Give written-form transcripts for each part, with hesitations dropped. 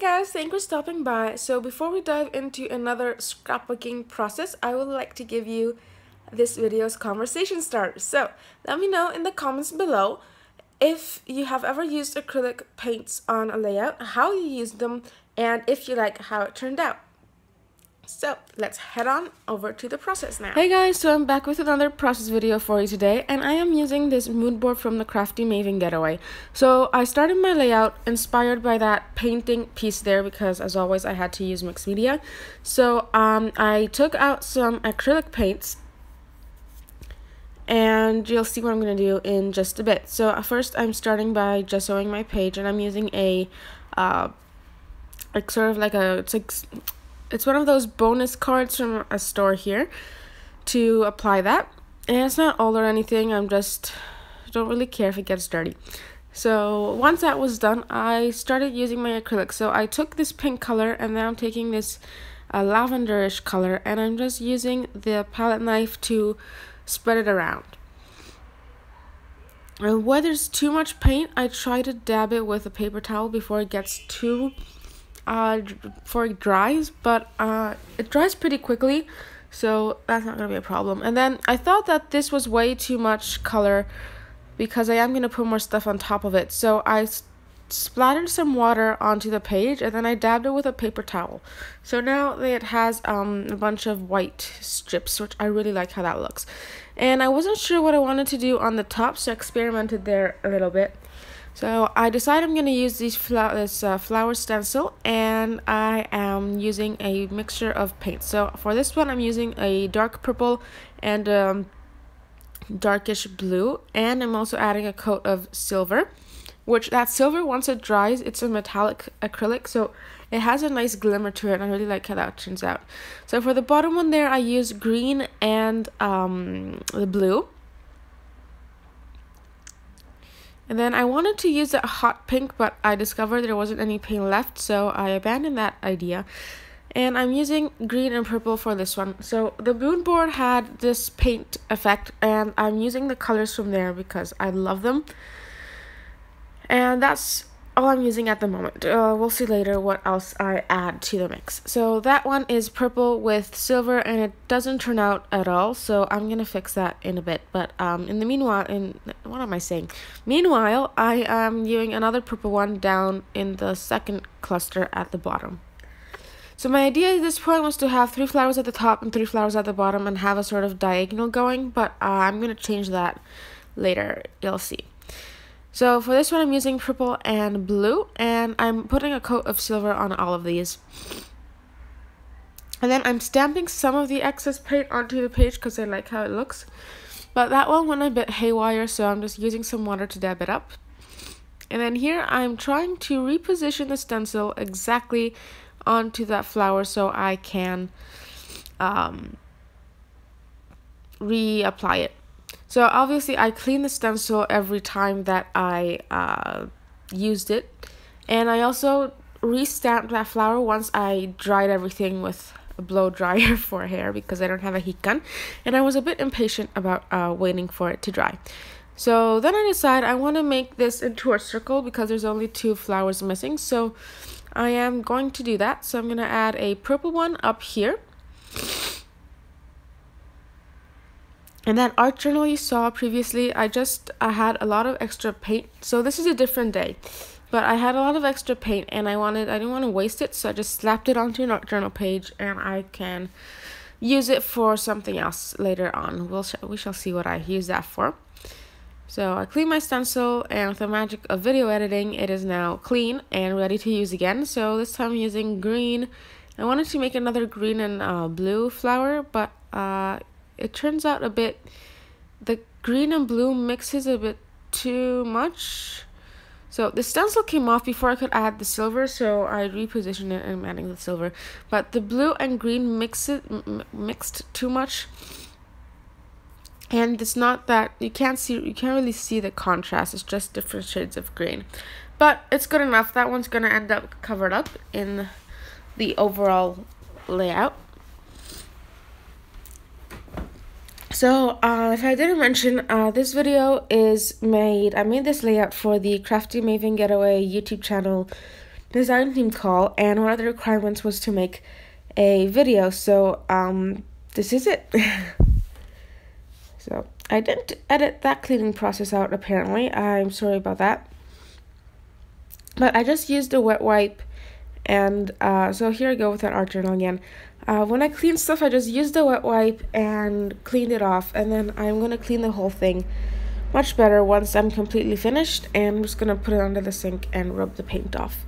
guys, thanks for stopping by. So before we dive into another scrapbooking process, I would like to give you this video's conversation starter. So let me know in the comments below if you have ever used acrylic paints on a layout, how you used them, and if you like how it turned out. So let's head on over to the process now. Hey guys, so I'm back with another process video for you today, and I am using this mood board from the Crafty Maven Getaway. So I started my layout inspired by that painting piece there because as always I had to use mixed media. So I took out some acrylic paints and you'll see what I'm going to do in just a bit. So first I'm starting by gessoing my page, and I'm using a it's one of those bonus cards from a store here to apply that. And it's not old or anything, don't really care if it gets dirty. So once that was done, I started using my acrylic. So I took this pink color and then I'm taking this lavenderish color, and I'm just using the palette knife to spread it around. And where there's too much paint, I try to dab it with a paper towel before it gets too before it dries, but it dries pretty quickly, so that's not gonna be a problem. And then I thought that this was way too much color because I am gonna put more stuff on top of it, so I splattered some water onto the page and then I dabbed it with a paper towel. So now it has a bunch of white strips, which I really like how that looks. And I wasn't sure what I wanted to do on the top, so I experimented there a little bit. So I decided I'm going to use this flower stencil, and I am using a mixture of paints. So for this one I'm using a dark purple and darkish blue, and I'm also adding a coat of silver, which that silver, once it dries, it's a metallic acrylic, so it has a nice glimmer to it, and I really like how that turns out. So for the bottom one there, I use green and the blue. And then I wanted to use a hot pink, but I discovered there wasn't any paint left, so I abandoned that idea. And I'm using green and purple for this one. So the mood board had this paint effect, and I'm using the colors from there because I love them. And that's all I'm using at the moment. We'll see later what else I add to the mix. So that one is purple with silver, and it doesn't turn out at all, so I'm gonna fix that in a bit. But in the meanwhile, what am I saying? Meanwhile, I am using another purple one down in the second cluster at the bottom. So my idea at this point was to have 3 flowers at the top and 3 flowers at the bottom and have a sort of diagonal going, but I'm gonna change that later, you'll see. So for this one, I'm using purple and blue, and I'm putting a coat of silver on all of these. And then I'm stamping some of the excess paint onto the page because I like how it looks. But that one went a bit haywire, so I'm just using some water to dab it up. And then here I'm trying to reposition the stencil exactly onto that flower so I can reapply it. So obviously I clean the stencil every time that I used it, and I also re-stamped that flower once I dried everything with a blow dryer for hair because I don't have a heat gun, and I was a bit impatient about waiting for it to dry. So then I decided I want to make this into a circle because there's only 2 flowers missing, so I am going to do that. So I'm going to add a purple one up here. And that art journal you saw previously, I had a lot of extra paint. So this is a different day, but I had a lot of extra paint and I didn't want to waste it, so I just slapped it onto an art journal page, and I can use it for something else later on. We shall see what I use that for. So I cleaned my stencil, and with the magic of video editing, it is now clean and ready to use again. So this time I'm using green. I wanted to make another green and blue flower, but it turns out the green and blue mixes a bit too much. So the stencil came off before I could add the silver, so I repositioned it and I'm adding the silver. But the blue and green mixed too much. And it's not that you can't really see the contrast, it's just different shades of green. But it's good enough. That one's gonna end up covered up in the overall layout. So, if I didn't mention, this video I made this layout for the Crafty Maven Getaway YouTube channel design team call, and one of the requirements was to make a video. So this is it. So I didn't edit that cleaning process out, apparently. I'm sorry about that. But I just used a wet wipe, and so here I go with that art journal again. When I clean stuff, I just used the wet wipe and cleaned it off, and then I'm going to clean the whole thing much better once I'm completely finished, and I'm just going to put it under the sink and rub the paint off.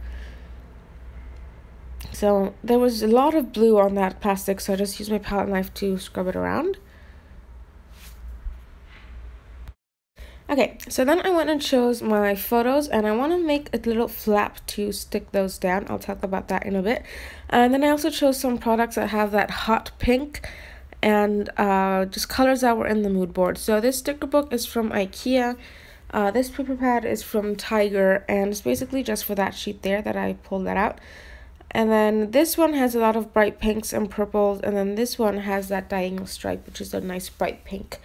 So there was a lot of blue on that plastic, so I just used my palette knife to scrub it around. Okay, so then I went and chose my photos, and I want to make a little flap to stick those down. I'll talk about that in a bit. And then I also chose some products that have that hot pink and just colors that were in the mood board. So this sticker book is from IKEA. This paper pad is from Tiger, and it's basically just for that sheet there that I pulled that out. And then this one has a lot of bright pinks and purples, and then this one has that diagonal stripe, which is a nice bright pink.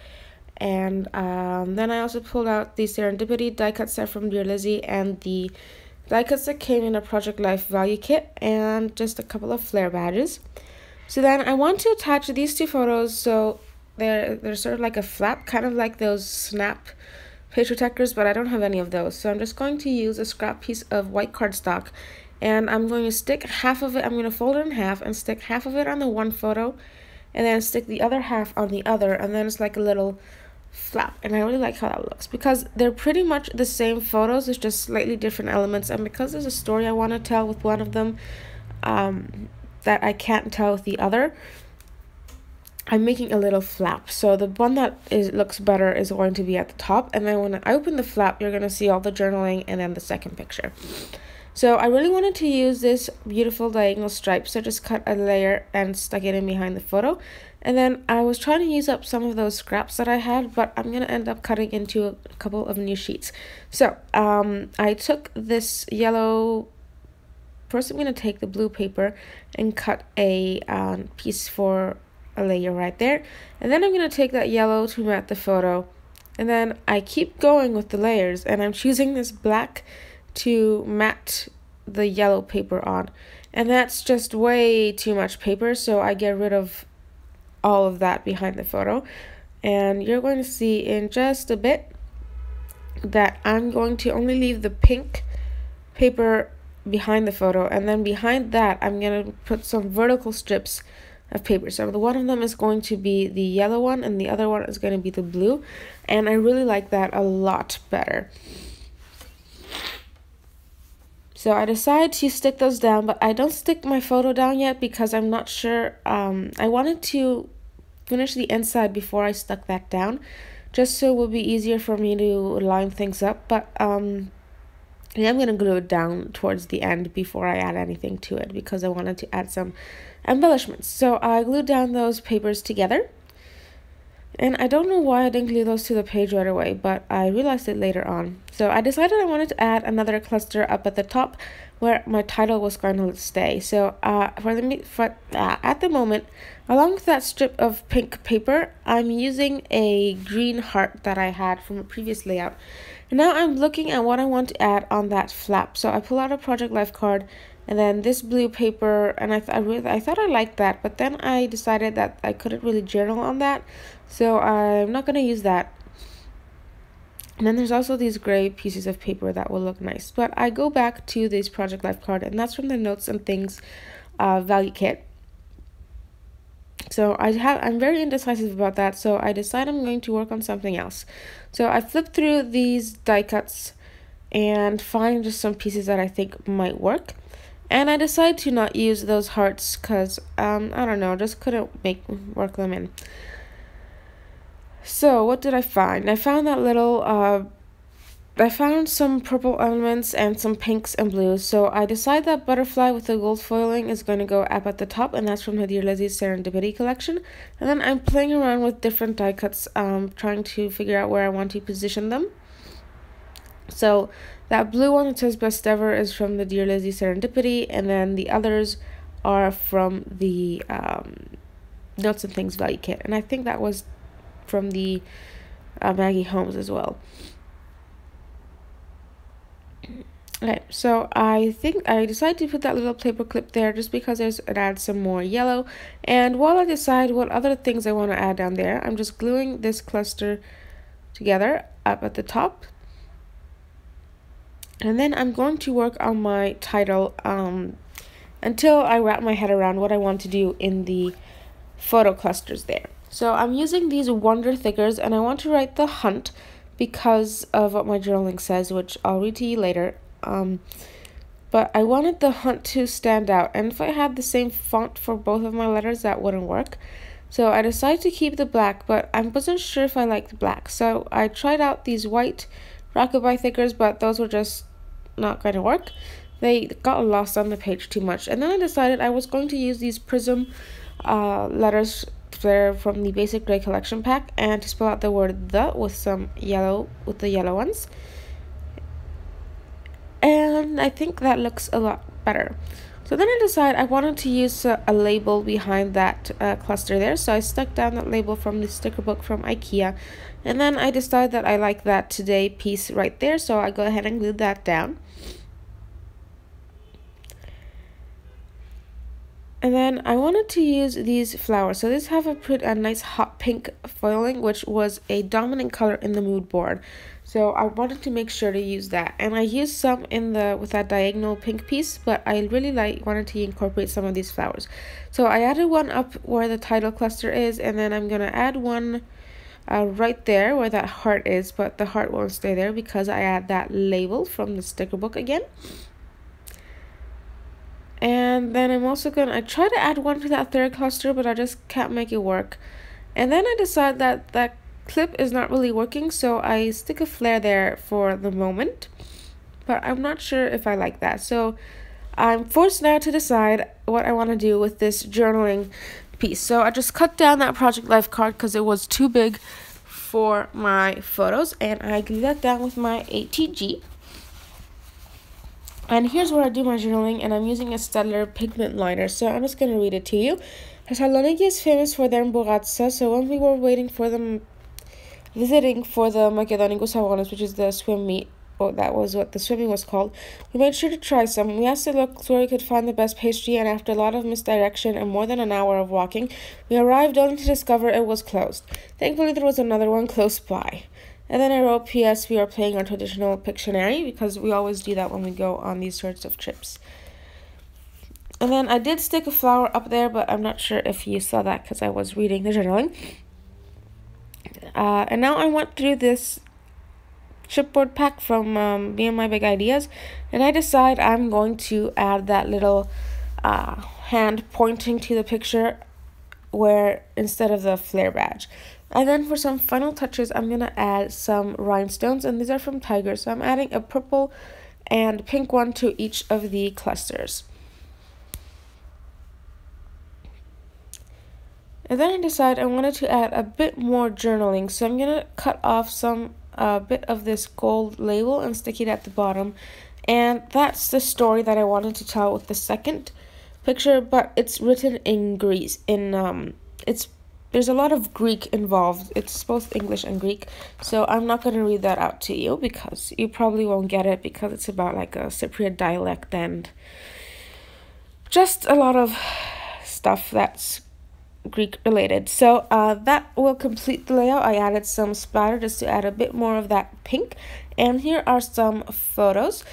And then I also pulled out the Serendipity die cut set from Dear Lizzy, and the die cuts that came in a Project Life value kit, and just a couple of flare badges. So then I want to attach these two photos so they're sort of like a flap, kind of like those snap page protectors, but I don't have any of those. So I'm just going to use a scrap piece of white cardstock, and I'm going to stick half of it, I'm going to fold it in half and stick half of it on the one photo, and then stick the other half on the other, and then it's like a little flap. And I really like how that looks because they're pretty much the same photos, it's just slightly different elements, and because there's a story I want to tell with one of them that I can't tell with the other, I'm making a little flap. So the one that looks better is going to be at the top, and then when I open the flap, you're going to see all the journaling and then the second picture. So I really wanted to use this beautiful diagonal stripe, so I just cut a layer and stuck it in behind the photo. And then I was trying to use up some of those scraps that I had, but I'm going to end up cutting into a couple of new sheets. So I took this yellow, first I'm going to take the blue paper and cut a piece for a layer right there. And then I'm going to take that yellow to matte the photo. And then I keep going with the layers, and I'm choosing this black to matte the yellow paper on. And that's just way too much paper, so I get rid of all of that behind the photo. And you're going to see in just a bit that I'm going to only leave the pink paper behind the photo, and then behind that I'm going to put some vertical strips of paper. So the one of them is going to be the yellow one, and the other one is going to be the blue, and I really like that a lot better. So I decided to stick those down, but I don't stick my photo down yet because I'm not sure. I wanted to finish the inside before I stuck that down, just so it would be easier for me to line things up. But yeah, I'm going to glue it down towards the end before I add anything to it because I wanted to add some embellishments. So I glued down those papers together. And I don't know why I didn't glue those to the page right away, but I realized it later on. So I decided I wanted to add another cluster up at the top where my title was going to stay. So at the moment, along with that strip of pink paper, I'm using a green heart that I had from a previous layout. And now I'm looking at what I want to add on that flap. So I pull out a Project Life card, and then this blue paper, and I thought I liked that, but then I decided that I couldn't really journal on that, so I'm not going to use that. And then there's also these gray pieces of paper that will look nice, but I go back to this Project Life card, and that's from the Notes and Things value kit. So I'm very indecisive about that, so I decide I'm going to work on something else. So I flip through these die cuts and find just some pieces that I think might work. And I decided to not use those hearts because, I don't know, just couldn't work them in. So what did I find? I found that little, I found some purple elements and some pinks and blues. So I decided that butterfly with the gold foiling is going to go up at the top, and that's from the Dear Lizzy Serendipity collection. And then I'm playing around with different die cuts, trying to figure out where I want to position them. So that blue one that says Best Ever is from the Dear Lizzy Serendipity, and then the others are from the Notes and Things value kit. And I think that was from the Maggie Holmes as well. Okay, so I think I decided to put that little paper clip there just because it adds some more yellow. And while I decide what other things I want to add down there, I'm just gluing this cluster together up at the top. And then I'm going to work on my title until I wrap my head around what I want to do in the photo clusters there. So I'm using these Wonder Thickers, and I want to write The Hunt because of what my journaling says, which I'll read to you later. But I wanted The Hunt to stand out, and if I had the same font for both of my letters, that wouldn't work. So I decided to keep the black, but I wasn't sure if I liked black. So I tried out these white Rockabye Thickers, but those were just not going to work. They got lost on the page too much. And then I decided I was going to use these Prism letters there from the Basic Gray Collection pack, and to spell out the word "the" with some yellow, with the yellow ones. And I think that looks a lot better. So then I decided I wanted to use a label behind that cluster there. So I stuck down that label from the sticker book from IKEA. And then I decided that I like that Today piece right there. So I go ahead and glued that down. And then I wanted to use these flowers. So these have a nice hot pink foiling, which was a dominant color in the mood board. So I wanted to make sure to use that. And I used some with that diagonal pink piece, but I really wanted to incorporate some of these flowers. So I added one up where the title cluster is, and then I'm going to add one right there where that heart is, but the heart won't stay there because I add that label from the sticker book again. And then I'm also I try to add one to that third cluster, but I just can't make it work. And then I decide that that clip is not really working, so I stick a flare there for the moment. But I'm not sure if I like that. So I'm forced now to decide what I want to do with this journaling piece. So I just cut down that Project Life card because it was too big for my photos, and I glue that down with my ATG. And here's where I do my journaling, and I'm using a Staedtler pigment liner, so I'm just going to read it to you. Thessaloniki is famous for their mboratsa, so when we were visiting for the Makedonikos Agonis, which is the swim meet, or that was what the swimming was called, we made sure to try some. We asked the locals where we could find the best pastry, and after a lot of misdirection and more than an hour of walking, we arrived only to discover it was closed. Thankfully, there was another one close by. And then I wrote, P.S. we are playing our traditional Pictionary, because we always do that when we go on these sorts of trips. And then I did stick a flower up there, but I'm not sure if you saw that because I was reading the journaling. And now I went through this chipboard pack from Me and My Big Ideas, and I decide I'm going to add that little hand pointing to the picture where instead of the flare badge. And then for some final touches, I'm going to add some rhinestones, and these are from Tiger. So I'm adding a purple and pink one to each of the clusters. And then I decided I wanted to add a bit more journaling. So I'm going to cut off some bit of this gold label and stick it at the bottom. And that's the story that I wanted to tell with the second picture, but it's written in Greece. There's a lot of Greek involved. It's both English and Greek, so I'm not going to read that out to you because you probably won't get it, because it's about like a Cypriot dialect and just a lot of stuff that's Greek related. So that will complete the layout. I added some splatter just to add a bit more of that pink, and here are some photos.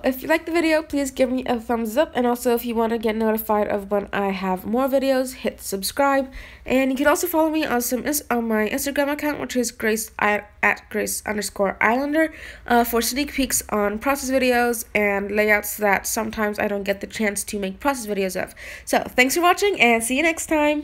If you like the video, please give me a thumbs up, and also if you want to get notified of when I have more videos, hit subscribe. And you can also follow me on my Instagram account, which is Grace_Islander, for sneak peeks on process videos and layouts that sometimes I don't get the chance to make process videos of. So thanks for watching, and see you next time.